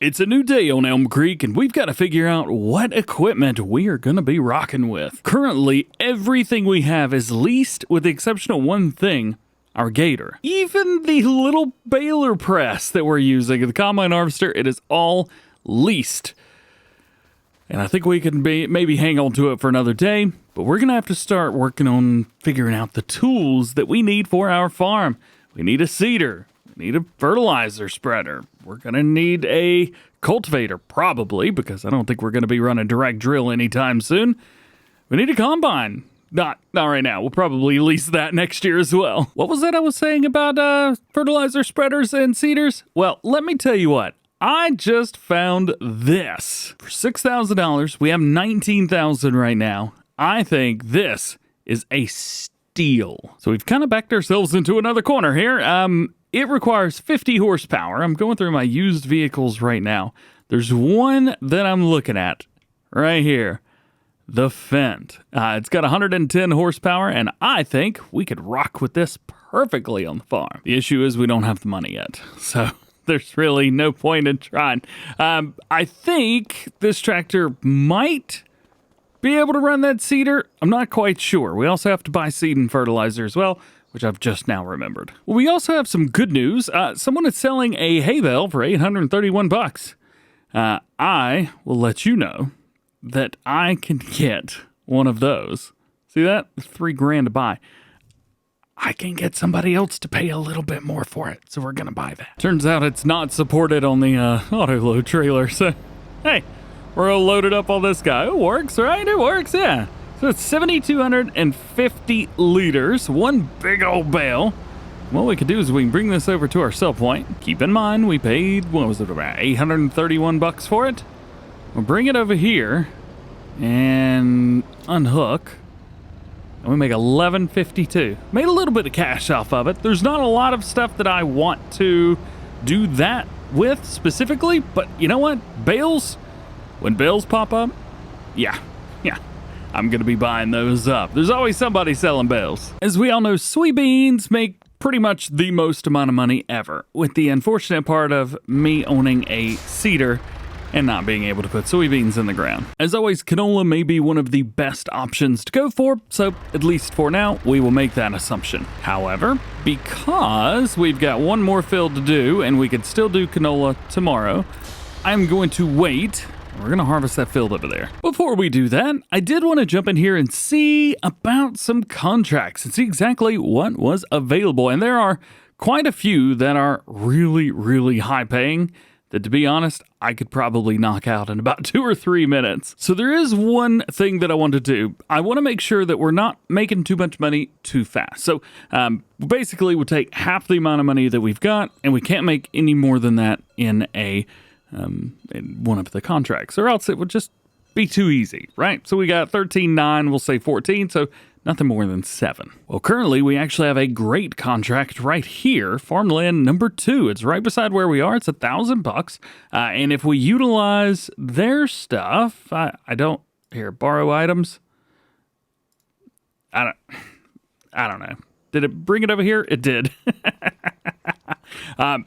It's a new day on Elmcreek, and we've got to figure out what equipment we are going to be rocking with. Currently, everything we have is leased with the exception of one thing, our gator. Even the little baler press that we're using, the combine harvester, it is all leased. And I think we can maybe hang on to it for another day, but we're going to have to start working on figuring out the tools that we need for our farm. We need a seeder. We need a fertilizer spreader. We're going to need a cultivator, probably, because I don't think we're going to be running direct drill anytime soon. We need a combine. Not right now. We'll probably lease that next year as well. What was that I was saying about fertilizer spreaders and seeders? Well, let me tell you what. I just found this. For $6,000, we have $19,000 right now. I think this is a steal. So we've kind of backed ourselves into another corner here. It requires 50 horsepower. I'm going through my used vehicles right now. There's one that I'm looking at right here. The Fendt. It's got 110 horsepower, and I think we could rock with this perfectly on the farm. The issue is we don't have the money yet, so there's really no point in trying. I think this tractor might be able to run that seeder. I'm not quite sure. We also have to buy seed and fertilizer as well, which I've just now remembered. Well, we also have some good news. Someone is selling a hay bale for $831. I will let you know that I can get one of those. See that? It's $3,000 to buy. I can get somebody else to pay a little bit more for it, so we're gonna buy that. Turns out it's not supported on the auto load trailer, so hey, we're all loaded up on this guy. It works, right? It works, yeah. So it's 7,250 liters, one big old bale. What we could do is we can bring this over to our sell point. Keep in mind, we paid, what was it, about $831 for it? We'll bring it over here and unhook. And we make $11.52. Made a little bit of cash off of it. There's not a lot of stuff that I want to do that with specifically, but you know what? Bales, when bales pop up, yeah. I'm going to be buying those up. There's always somebody selling bales. As we all know, soybeans make pretty much the most amount of money ever, with the unfortunate part of me owning a seeder and not being able to put soybeans in the ground. As always, canola may be one of the best options to go for, so at least for now, we will make that assumption. However, because we've got one more field to do and we could still do canola tomorrow, I'm going to wait. We're going to harvest that field over there. Before we do that, I did want to jump in here and see about some contracts and see exactly what was available. And there are quite a few that are really, really high paying that, to be honest, I could probably knock out in about 2 or 3 minutes. So there is one thing that I want to do. I want to make sure that we're not making too much money too fast. So basically we'll take half the amount of money that we've got, and we can't make any more than that in one of the contracts, or else it would just be too easy, right? So we got 13.9, we'll say 14, so nothing more than 7. Well, currently we actually have a great contract right here, farmland number 2. It's right beside where we are. It's $1,000, and if we utilize their stuff, I don't here borrow items. I don't know. Did it bring it over here? It did.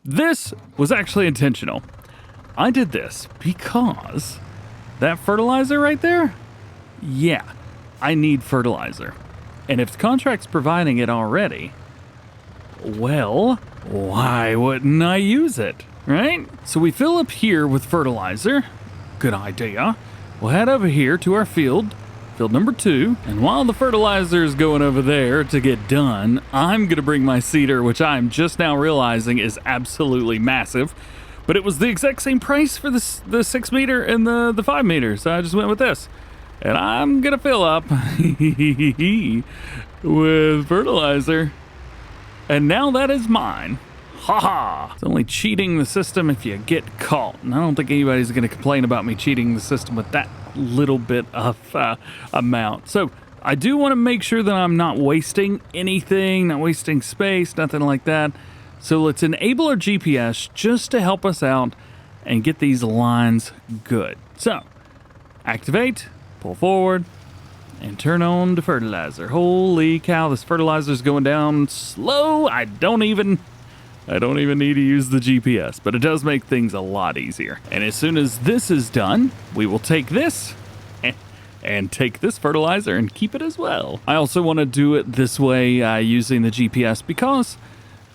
This was actually intentional. I did this because that fertilizer right there, yeah, I need fertilizer. And if the contract's providing it already, well, why wouldn't I use it, right? So we fill up here with fertilizer. Good idea. We'll head over here to our field number 2. And while the fertilizer is going over there to get done, I'm going to bring my seeder, which I'm just now realizing is absolutely massive. But it was the exact same price for the 6 meter and the 5 meter, so I just went with this. And I'm gonna fill up with fertilizer. And now that is mine. Ha ha! It's only cheating the system if you get caught. And I don't think anybody's gonna complain about me cheating the system with that little bit of amount. So I do want to make sure that I'm not wasting anything, not wasting space, nothing like that. So let's enable our GPS just to help us out and get these lines good. So, activate, pull forward, and turn on the fertilizer. Holy cow, this fertilizer's going down slow. I don't even I don't even need to use the GPS, but it does make things a lot easier. And as soon as this is done, we will take this and take this fertilizer and keep it as well. I also want to do it this way using the GPS because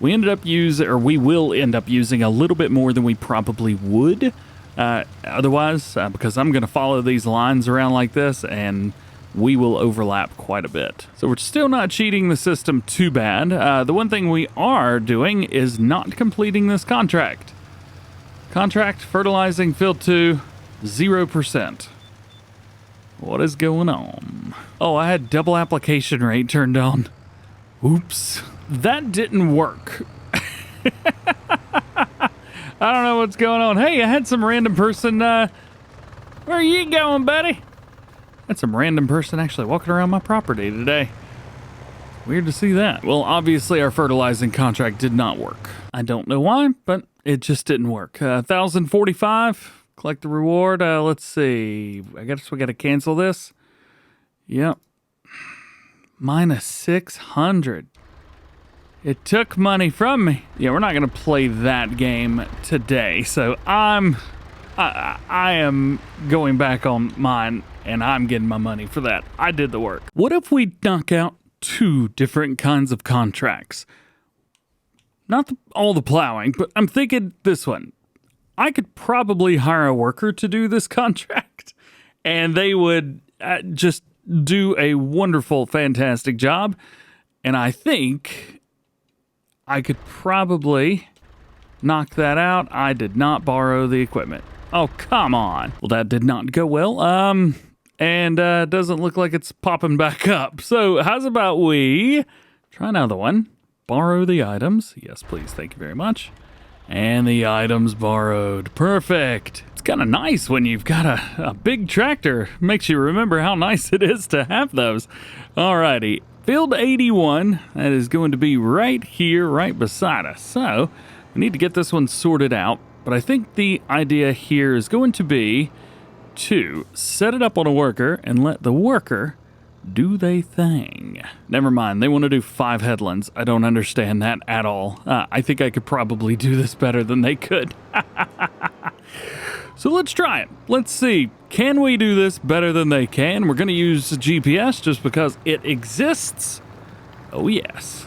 we will end up using a little bit more than we probably would otherwise, because I'm going to follow these lines around like this and we will overlap quite a bit. So we're still not cheating the system too bad. The one thing we are doing is not completing this contract. Contract fertilizing field 2, 0%. What is going on? Oh, I had double application rate turned on. Oops. That didn't work. I don't know what's going on. Hey, I had some random person, where are you going, buddy? Had some random person actually walking around my property today. Weird to see that. Well, obviously our fertilizing contract did not work. I don't know why, but it just didn't work. 1,045. Collect the reward. Let's see. I guess we got to cancel this. Yep. Minus 600. It took money from me. Yeah, we're not going to play that game today. So I am going back on mine, and I'm getting my money for that. I did the work. What if we knock out 2 different kinds of contracts? Not all the plowing, but I'm thinking this one. I could probably hire a worker to do this contract, and they would just do a wonderful, fantastic job. And I think I could probably knock that out. I did not borrow the equipment. Oh, come on. Well, that did not go well. And doesn't look like it's popping back up. So how's about we try another one? Borrow the items. Yes, please. Thank you very much. And the items borrowed. Perfect. It's kind of nice when you've got a big tractor. Makes you remember how nice it is to have those. Alrighty. Field 81. That is going to be right here, right beside us. So we need to get this one sorted out. But I think the idea here is going to be to set it up on a worker and let the worker do they thing. Never mind, they want to do 5 headlands. I don't understand that at all. I think I could probably do this better than they could. So let's try it. Let's see, can we do this better than they can? We're going to use GPS just because it exists. Oh yes.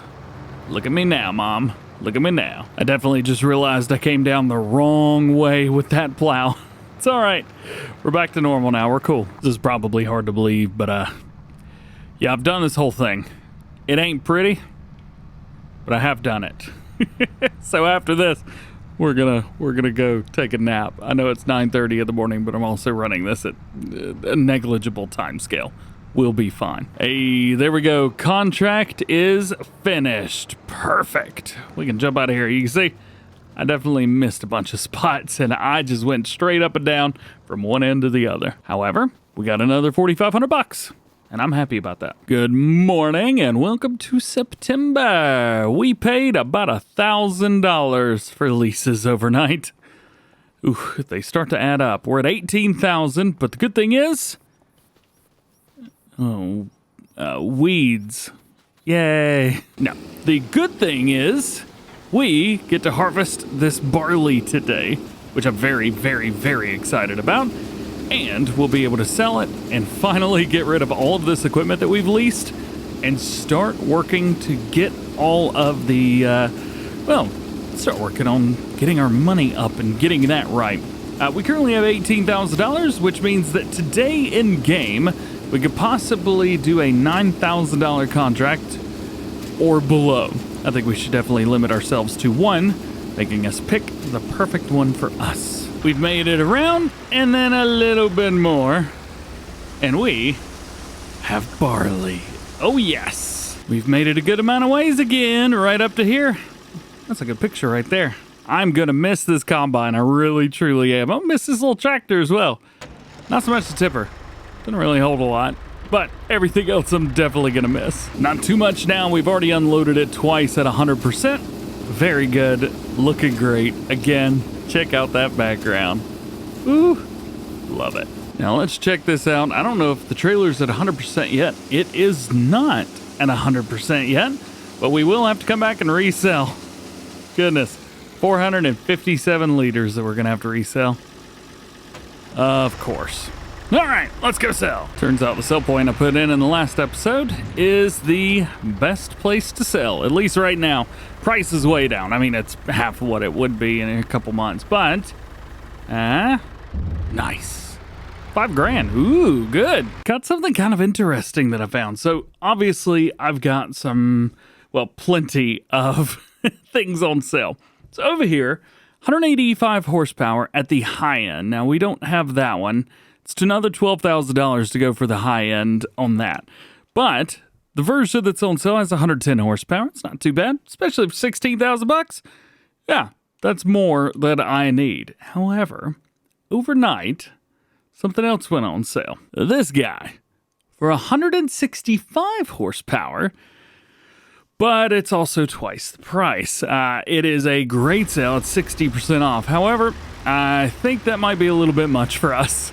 Look at me now, Mom. Look at me now. I definitely just realized I came down the wrong way with that plow. It's all right. We're back to normal now. We're cool. This is probably hard to believe, but yeah, I've done this whole thing. It ain't pretty, but I have done it. So after this, we're gonna go take a nap. I know it's 9:30 in the morning, but I'm also running this at a negligible time scale. We'll be fine. Hey, there we go. Contract is finished. Perfect. We can jump out of here. You can see I definitely missed a bunch of spots, and I just went straight up and down from one end to the other. However, we got another $4,500. And I'm happy about that. Good morning and welcome to September. We paid about $1,000 for leases overnight. Ooh, they start to add up. We're at $18,000, but the good thing is, weeds. Yay. No, the good thing is we get to harvest this barley today, which I'm very, very, very excited about. And we'll be able to sell it and finally get rid of all of this equipment that we've leased and start working to get all of the, start working on getting our money up and getting that right. We currently have $18,000, which means that today in game, we could possibly do a $9,000 contract or below. I think we should definitely limit ourselves to one, making us pick the perfect one for us. We've made it around, and then a little bit more, and we have barley. Oh yes! We've made it a good amount of ways again, right up to here. That's a good picture right there. I'm gonna miss this combine, I really truly am. I'll miss this little tractor as well. Not so much the tipper. Didn't really hold a lot, but everything else I'm definitely gonna miss. Not too much now, we've already unloaded it twice at 100%. Very good, looking great. Again, check out that background. Ooh, love it. Now let's check this out. I don't know if the trailer's at 100% yet. It is not at 100% yet, but we will have to come back and resell. goodness. 457 liters that we're going to have to resell. Of course. All right, let's go sell. Turns out the sell point I put in the last episode is the best place to sell, at least right now. Price is way down. I mean, it's half of what it would be in a couple months, but nice. $5,000. Ooh, good. Got something kind of interesting that I found. So obviously I've got some, well, plenty of things on sale. So over here, 185 horsepower at the high end. Now we don't have that one. It's another $12,000 to go for the high end on that. But the version that's on sale has 110 horsepower. It's not too bad, especially for $16,000. Yeah, that's more than I need. However, overnight, something else went on sale. This guy for 165 horsepower, but it's also twice the price. It is a great sale. It's 60% off. However, I think that might be a little bit much for us.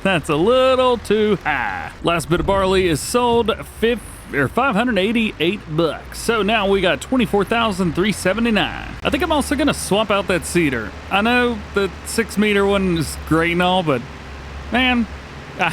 That's a little too high. Last bit of barley is sold $588. So now we got $24,379. I think I'm also gonna swap out that cedar. I know the 6 meter one is great and all, but man, I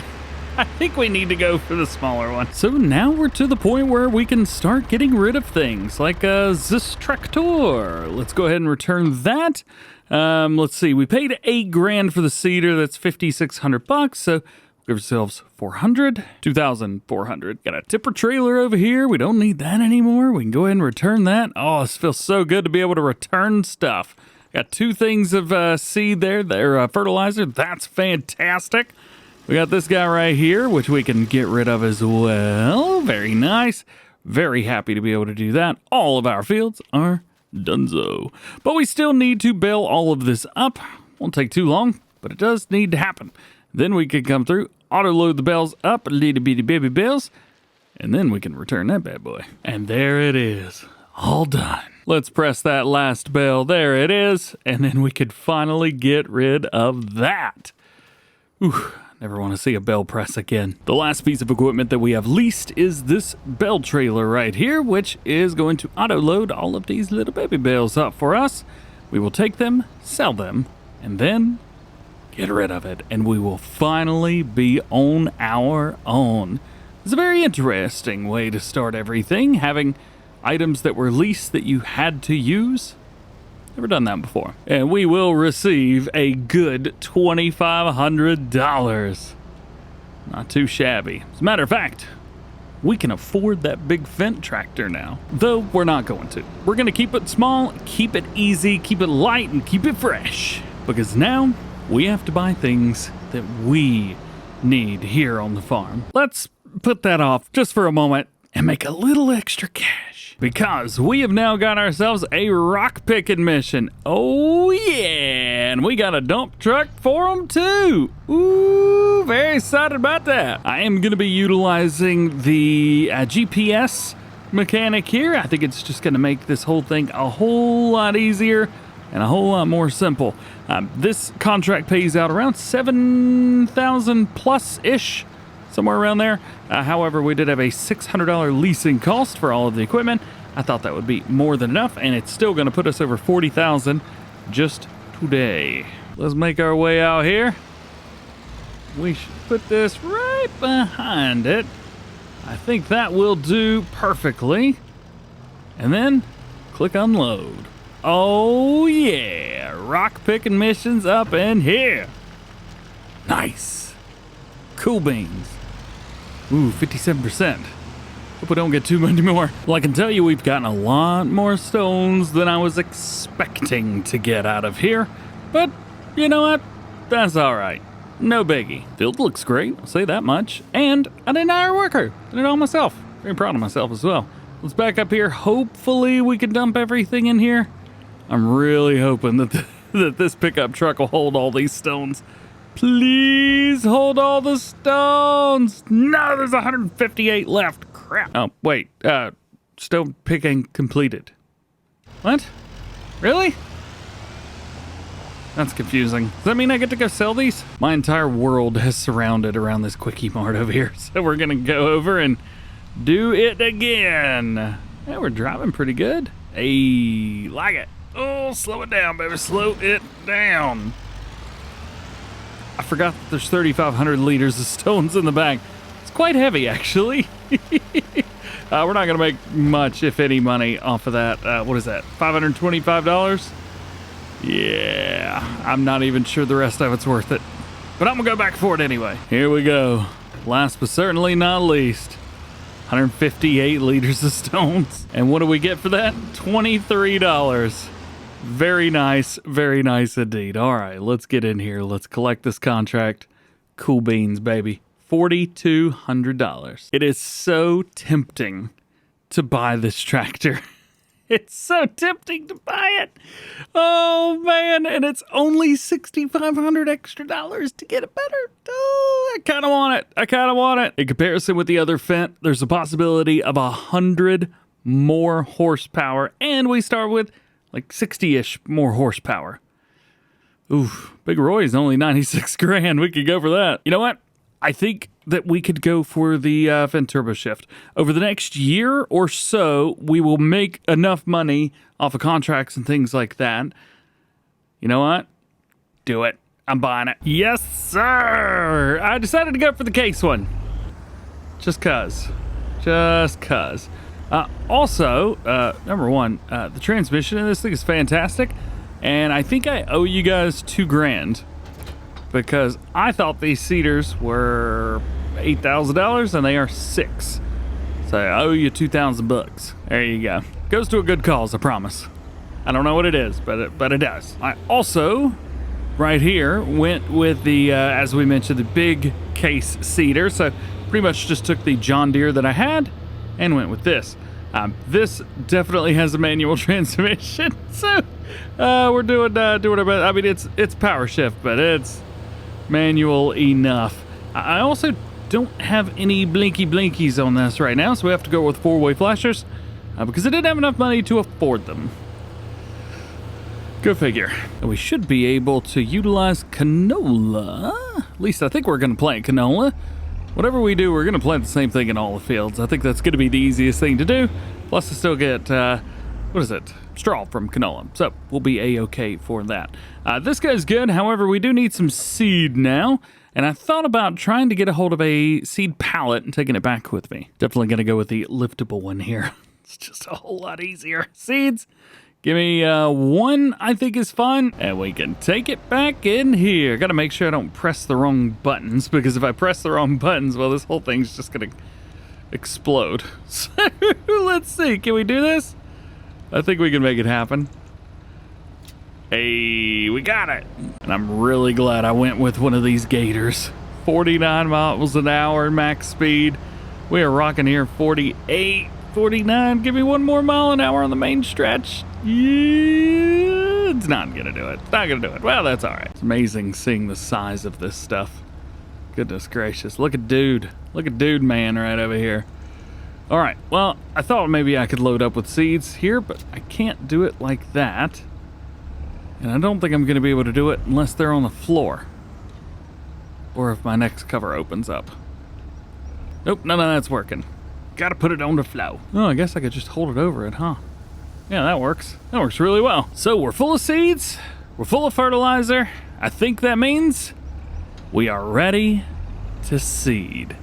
think we need to go for the smaller one. So now we're to the point where we can start getting rid of things like this tractor. Let's go ahead and return that. Let's see. We paid $8,000 for the cedar. That's $5,600. So give ourselves 400, 2,400. Got a tipper trailer over here. We don't need that anymore. We can go ahead and return that. Oh, this feels so good to be able to return stuff. Got 2 things of seed there. They're fertilizer. That's fantastic. We got this guy right here, which we can get rid of as well. Very nice. Very happy to be able to do that. All of our fields are donezo. But we still need to bale all of this up. Won't take too long, but it does need to happen. Then we can come through, auto load the bales up, little bitty baby bales, and then we can return that bad boy. And there it is, all done. Let's press that last bale. There it is. And then we could finally get rid of that. Ooh. Never want to see a bale press again. The last piece of equipment that we have leased is this bale trailer right here, which is going to auto-load all of these little baby bales up for us. We will take them, sell them, and then get rid of it, and we will finally be on our own. It's a very interesting way to start everything, having items that were leased that you had to use. Never done that before. And we will receive a good $2,500. Not too shabby. As a matter of fact, we can afford that big Fendt tractor now. Though we're not going to. We're going to keep it small, keep it easy, keep it light, and keep it fresh. Because now we have to buy things that we need here on the farm. Let's put that off just for a moment and make a little extra cash. Because we have now got ourselves a rock picking mission. Oh yeah, and we got a dump truck for them too. Ooh, very excited about that. I am gonna be utilizing the GPS mechanic here. I think it's just gonna make this whole thing a whole lot easier and a whole lot more simple. This contract pays out around 7,000 plus-ish. Somewhere around there. However, we did have a $600 leasing cost for all of the equipment. I thought that would be more than enough, and it's still going to put us over 40,000 just today. Let's make our way out here. We should put this right behind it. I think that will do perfectly. And then click unload. Oh yeah, rock picking missions up in here. Nice. Cool beans. Ooh, 57%. Hope we don't get too many more. Well, I can tell you we've gotten a lot more stones than I was expecting to get out of here. But, you know what? That's alright. No biggie. Field looks great, I'll say that much. And I didn't hire a worker. Did it all myself. Very proud of myself as well. Let's back up here. Hopefully we can dump everything in here. I'm really hoping that, that this pickup truck will hold all these stones. Please hold all the stones. No, there's 158 left. Crap. Oh, wait. Stone picking completed. What? Really? That's confusing. Does that mean I get to go sell these? My entire world has surrounded around this Quickie Mart over here. So we're going to go over and do it again. Yeah, we're driving pretty good. Hey, like it. Oh, slow it down, baby. Slow it down. I forgot that there's 3,500 liters of stones in the bag. It's quite heavy, actually. We're not going to make much, if any, money off of that. What is that, $525? Yeah, I'm not even sure the rest of it's worth it. But I'm going to go back for it anyway. Here we go. Last but certainly not least, 158 liters of stones. And what do we get for that? $23. Very nice indeed. All right, let's get in here. Let's collect this contract. Cool beans, baby. $4,200. It is so tempting to buy this tractor. It's so tempting to buy it. Oh, man. And it's only $6,500 extra dollars to get it better. Oh, I kind of want it. In comparison with the other Fendt, there's a possibility of 100 more horsepower. And we start with like 60-ish more horsepower. Oof. Big Roy's only 96 grand. We could go for that. You know what? I think that we could go for the Fendt Turbo Shift. Over the next year or so, we will make enough money off of contracts and things like that. You know what? Do it. I'm buying it. Yes, sir! I decided to go for the case one. Just cuz. Also, number one, the transmission in this thing is fantastic. And I think I owe you guys $2,000. Because I thought these cedars were $8,000 and they are $6,000. So I owe you $2,000. There you go. Goes to a good cause, I promise. I don't know what it is, but it does. I also, right here, went with the, as we mentioned, the big case cedar. So pretty much just took the John Deere that I had and went with this. This definitely has a manual transmission. So we're doing our best. I mean, it's power shift, but it's manual enough. I also don't have any blinkies on this right now, so we have to go with 4-way flashers because I didn't have enough money to afford them. Go figure. And we should be able to utilize canola. At least I think we're going to plant canola. Whatever we do, we're going to plant the same thing in all the fields. I think that's going to be the easiest thing to do. Plus, I still get, what is it? Straw from canola. So we'll be A-okay for that. This guy's good. However, we do need some seed now. And I thought about trying to get a hold of a seed pallet and taking it back with me. Definitely going to go with the liftable one here. It's just a whole lot easier. Seeds. Give me one, I think is fine. And we can take it back in here. Got to make sure I don't press the wrong buttons. Because if I press the wrong buttons, well, this whole thing's just going to explode. So let's see. Can we do this? I think we can make it happen. Hey, we got it. And I'm really glad I went with one of these gators. 49 miles an hour max speed. We are rocking here 48, 49. Give me one more mile an hour on the main stretch. Yeah, it's not gonna do it. It's not gonna do it. Well, that's all right. It's amazing seeing the size of this stuff. Goodness gracious. Look at dude. Look at dude man right over here. All right, well, I thought maybe I could load up with seeds here, but I can't do it like that. And I don't think I'm going to be able to do it unless they're on the floor. Or if my next cover opens up. Nope, none of that's working. Got to put it on the flow. Oh, I guess I could just hold it over it, huh? Yeah, that works. That works really well. So we're full of seeds. We're full of fertilizer. I think that means we are ready to seed.